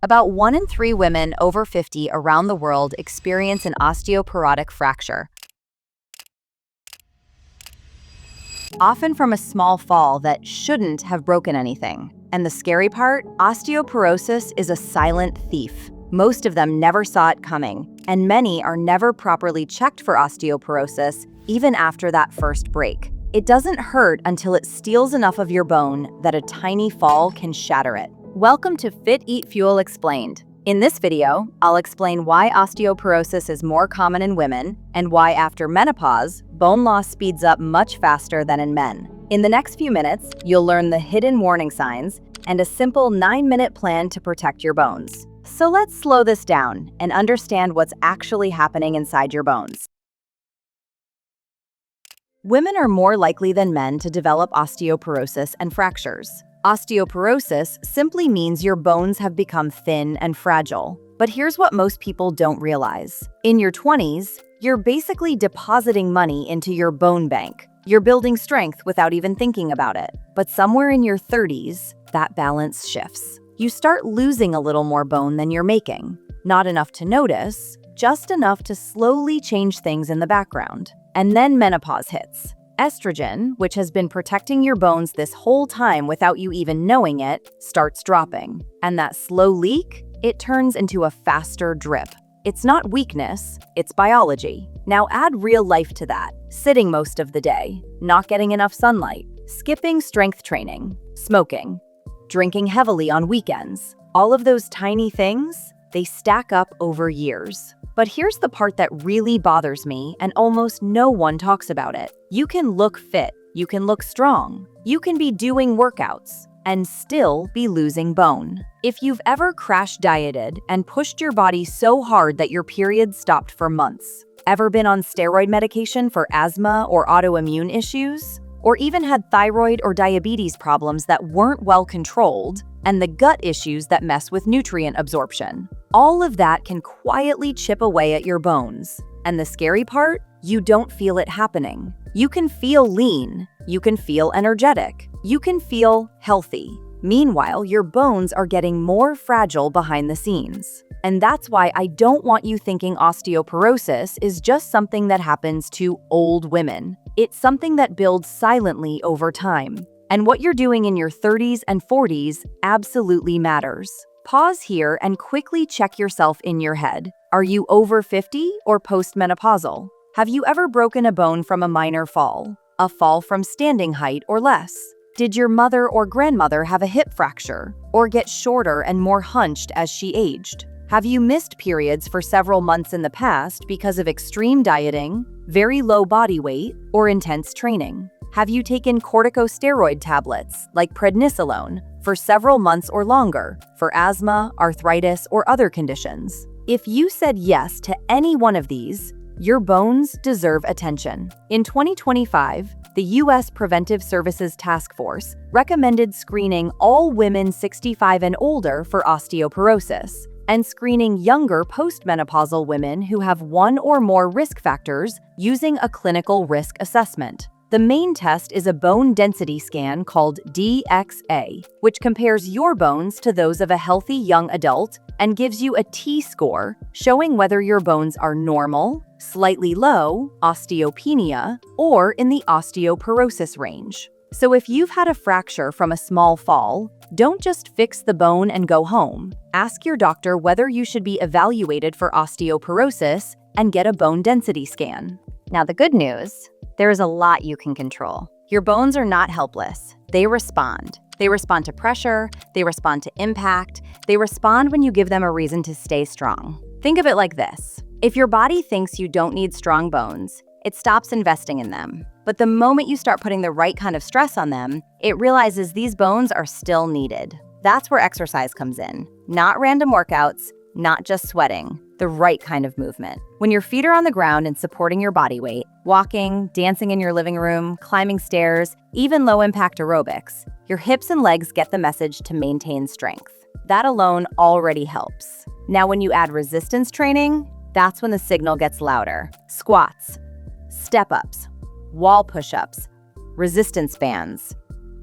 About 1 in 3 women over 50 around the world experience an osteoporotic fracture, often from a small fall that shouldn't have broken anything. And the scary part, osteoporosis is a silent thief. Most of them never saw it coming, and many are never properly checked for osteoporosis, even after that first break. It doesn't hurt until it steals enough of your bone that a tiny fall can shatter it. Welcome to Fit, Eat, Fuel Explained. In this video, I'll explain why osteoporosis is more common in women and why after menopause, bone loss speeds up much faster than in men. In the next few minutes, you'll learn the hidden warning signs and a simple 9-minute plan to protect your bones. So let's slow this down and understand what's actually happening inside your bones. Women are more likely than men to develop osteoporosis and fractures. Osteoporosis simply means your bones have become thin and fragile. But here's what most people don't realize. In your 20s, you're basically depositing money into your bone bank. You're building strength without even thinking about it. But somewhere in your 30s, that balance shifts. You start losing a little more bone than you're making. Not enough to notice, just enough to slowly change things in the background. And then menopause hits. Estrogen, which has been protecting your bones this whole time without you even knowing it, starts dropping. And that slow leak, it turns into a faster drip. It's not weakness, it's biology. Now add real life to that. Sitting most of the day, not getting enough sunlight, skipping strength training, smoking, drinking heavily on weekends. All of those tiny things, they stack up over years. But here's the part that really bothers me, and almost no one talks about it. You can look fit, you can look strong, you can be doing workouts, and still be losing bone. If you've ever crash dieted and pushed your body so hard that your period stopped for months, ever been on steroid medication for asthma or autoimmune issues, or even had thyroid or diabetes problems that weren't well controlled, and the gut issues that mess with nutrient absorption. All of that can quietly chip away at your bones. And the scary part, you don't feel it happening. You can feel lean, you can feel energetic, you can feel healthy. Meanwhile, your bones are getting more fragile behind the scenes. And that's why I don't want you thinking osteoporosis is just something that happens to old women. It's something that builds silently over time. And what you're doing in your 30s and 40s absolutely matters. Pause here and quickly check yourself in your head. Are you over 50 or postmenopausal? Have you ever broken a bone from a minor fall? A fall from standing height or less? Did your mother or grandmother have a hip fracture or get shorter and more hunched as she aged? Have you missed periods for several months in the past because of extreme dieting, very low body weight, or intense training? Have you taken corticosteroid tablets, like prednisolone, for several months or longer, for asthma, arthritis, or other conditions? If you said yes to any one of these, your bones deserve attention. In 2025, the U.S. Preventive Services Task Force recommended screening all women 65 and older for osteoporosis, and screening younger postmenopausal women who have one or more risk factors using a clinical risk assessment. The main test is a bone density scan called DXA, which compares your bones to those of a healthy young adult and gives you a T-score, showing whether your bones are normal, slightly low, osteopenia, or in the osteoporosis range. So if you've had a fracture from a small fall, don't just fix the bone and go home. Ask your doctor whether you should be evaluated for osteoporosis and get a bone density scan. Now the good news, there is a lot you can control. Your bones are not helpless. They respond. They respond to pressure, they respond to impact, they respond when you give them a reason to stay strong. Think of it like this. If your body thinks you don't need strong bones, it stops investing in them. But the moment you start putting the right kind of stress on them, it realizes these bones are still needed. That's where exercise comes in. Not random workouts, not just sweating, the right kind of movement. When your feet are on the ground and supporting your body weight, walking, dancing in your living room, climbing stairs, even low-impact aerobics, your hips and legs get the message to maintain strength. That alone already helps. Now when you add resistance training, that's when the signal gets louder. Squats, step-ups, wall push-ups, resistance bands.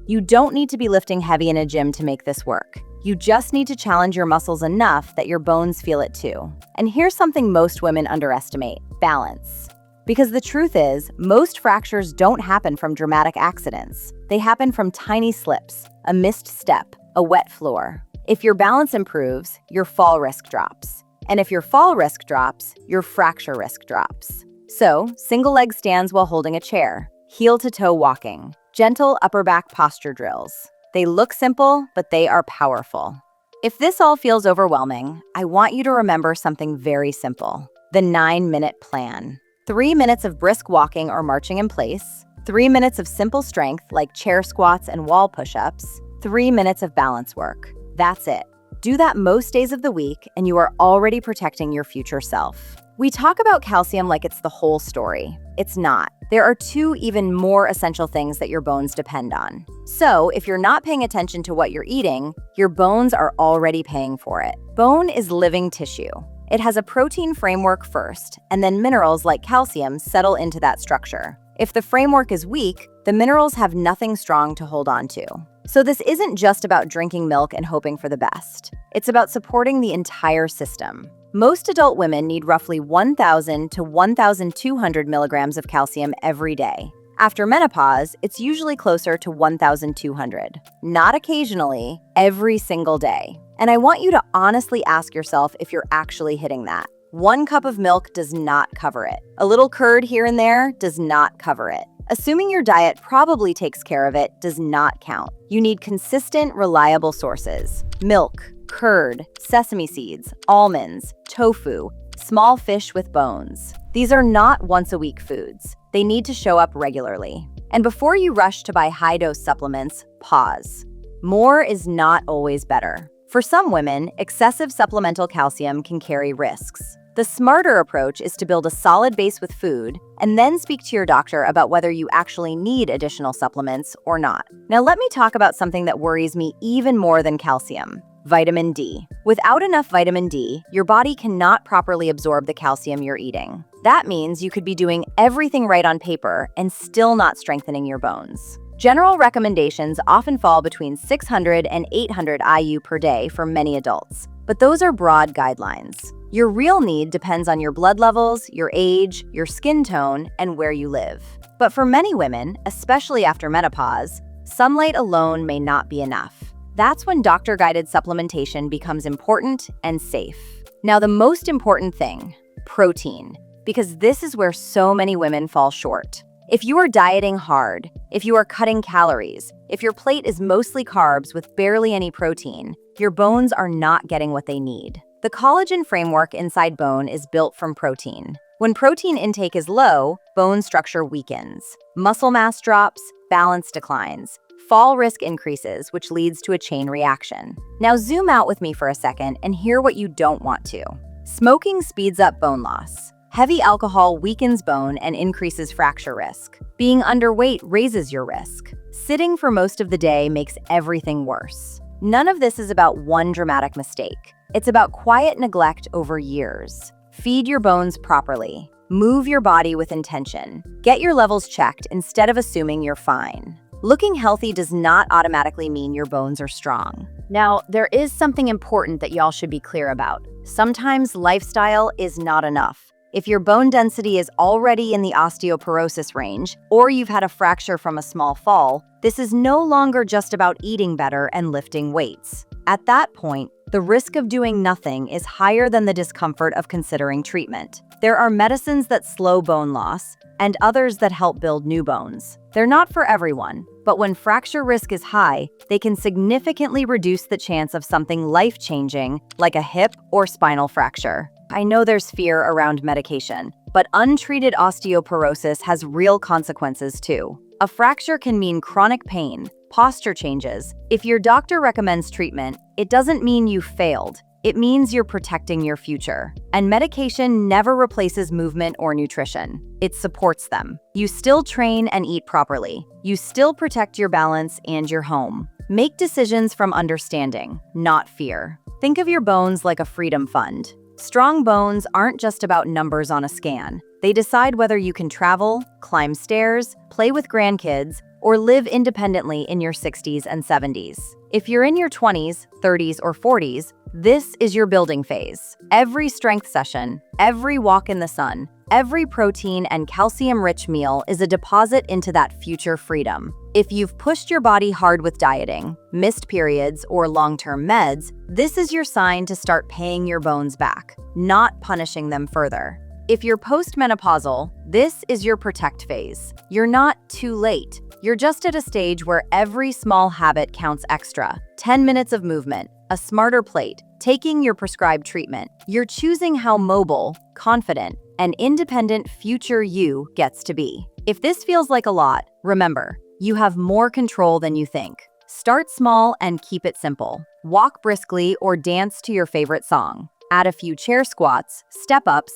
You don't need to be lifting heavy in a gym to make this work. You just need to challenge your muscles enough that your bones feel it too. And here's something most women underestimate: balance. Because the truth is, most fractures don't happen from dramatic accidents. They happen from tiny slips, a missed step, a wet floor. If your balance improves, your fall risk drops. And if your fall risk drops, your fracture risk drops. So, single leg stands while holding a chair, heel to toe walking, gentle upper back posture drills. They look simple, but they are powerful. If this all feels overwhelming, I want you to remember something very simple: the 9-minute plan. 3 minutes of brisk walking or marching in place, 3 minutes of simple strength like chair squats and wall push-ups, 3 minutes of balance work. That's it. Do that most days of the week, and you are already protecting your future self. We talk about calcium like it's the whole story. It's not. There are 2 even more essential things that your bones depend on. So, if you're not paying attention to what you're eating, your bones are already paying for it. Bone is living tissue. It has a protein framework first, and then minerals like calcium settle into that structure. If the framework is weak, the minerals have nothing strong to hold on to. So this isn't just about drinking milk and hoping for the best. It's about supporting the entire system. Most adult women need roughly 1,000 to 1,200 milligrams of calcium every day. After menopause, it's usually closer to 1,200. Not occasionally, every single day. And I want you to honestly ask yourself if you're actually hitting that. 1 cup of milk does not cover it. A little curd here and there does not cover it. Assuming your diet probably takes care of it does not count. You need consistent, reliable sources. Milk, curd, sesame seeds, almonds, tofu, small fish with bones. These are not once-a-week foods. They need to show up regularly. And before you rush to buy high-dose supplements, pause. More is not always better. For some women, excessive supplemental calcium can carry risks. The smarter approach is to build a solid base with food and then speak to your doctor about whether you actually need additional supplements or not. Now let me talk about something that worries me even more than calcium: vitamin D. Without enough vitamin D, your body cannot properly absorb the calcium you're eating. That means you could be doing everything right on paper and still not strengthening your bones. General recommendations often fall between 600 and 800 IU per day for many adults, but those are broad guidelines. Your real need depends on your blood levels, your age, your skin tone, and where you live. But for many women, especially after menopause, sunlight alone may not be enough. That's when doctor-guided supplementation becomes important and safe. Now, the most important thing: protein, because this is where so many women fall short. If you are dieting hard, if you are cutting calories, if your plate is mostly carbs with barely any protein, your bones are not getting what they need. The collagen framework inside bone is built from protein. When protein intake is low, bone structure weakens. Muscle mass drops, balance declines. Fall risk increases, which leads to a chain reaction. Now zoom out with me for a second and hear what you don't want to. Smoking speeds up bone loss. Heavy alcohol weakens bone and increases fracture risk. Being underweight raises your risk. Sitting for most of the day makes everything worse. None of this is about one dramatic mistake. It's about quiet neglect over years. Feed your bones properly. Move your body with intention. Get your levels checked instead of assuming you're fine. Looking healthy does not automatically mean your bones are strong. Now, there is something important that y'all should be clear about. Sometimes lifestyle is not enough. If your bone density is already in the osteoporosis range, or you've had a fracture from a small fall, this is no longer just about eating better and lifting weights. At that point, the risk of doing nothing is higher than the discomfort of considering treatment. There are medicines that slow bone loss, and others that help build new bones. They're not for everyone, but when fracture risk is high, they can significantly reduce the chance of something life-changing, like a hip or spinal fracture. I know there's fear around medication, but untreated osteoporosis has real consequences too. A fracture can mean chronic pain, posture changes. If your doctor recommends treatment, it doesn't mean you failed. It means you're protecting your future. And medication never replaces movement or nutrition. It supports them. You still train and eat properly. You still protect your balance and your home. Make decisions from understanding, not fear. Think of your bones like a freedom fund. Strong bones aren't just about numbers on a scan. They decide whether you can travel, climb stairs, play with grandkids, or live independently in your 60s and 70s. If you're in your 20s, 30s, or 40s, this is your building phase. Every strength session, every walk in the sun, every protein and calcium-rich meal is a deposit into that future freedom. If you've pushed your body hard with dieting, missed periods, or long-term meds, this is your sign to start paying your bones back, not punishing them further. If you're postmenopausal, this is your protect phase. You're not too late. You're just at a stage where every small habit counts extra. 10 minutes of movement, a smarter plate, taking your prescribed treatment. You're choosing how mobile, confident, and independent future you gets to be. If this feels like a lot, remember, you have more control than you think. Start small and keep it simple. Walk briskly or dance to your favorite song. Add a few chair squats, step-ups,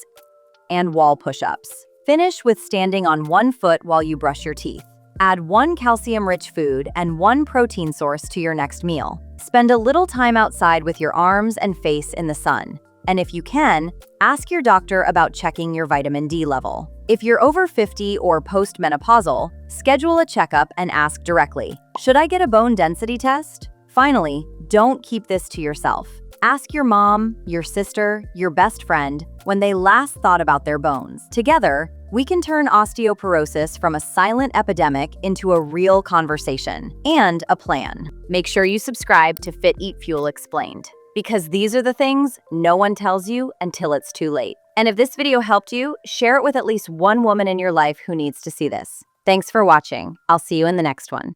and wall push-ups. Finish with standing on one foot while you brush your teeth. Add one calcium-rich food and one protein source to your next meal. Spend a little time outside with your arms and face in the sun. And if you can, ask your doctor about checking your vitamin D level. If you're over 50 or postmenopausal, schedule a checkup and ask directly, "Should I get a bone density test?" Finally, don't keep this to yourself. Ask your mom, your sister, your best friend when they last thought about their bones. Together, we can turn osteoporosis from a silent epidemic into a real conversation and a plan. Make sure you subscribe to Fit Eat Fuel Explained, because these are the things no one tells you until it's too late. And if this video helped you, share it with at least one woman in your life who needs to see this. Thanks for watching. I'll see you in the next one.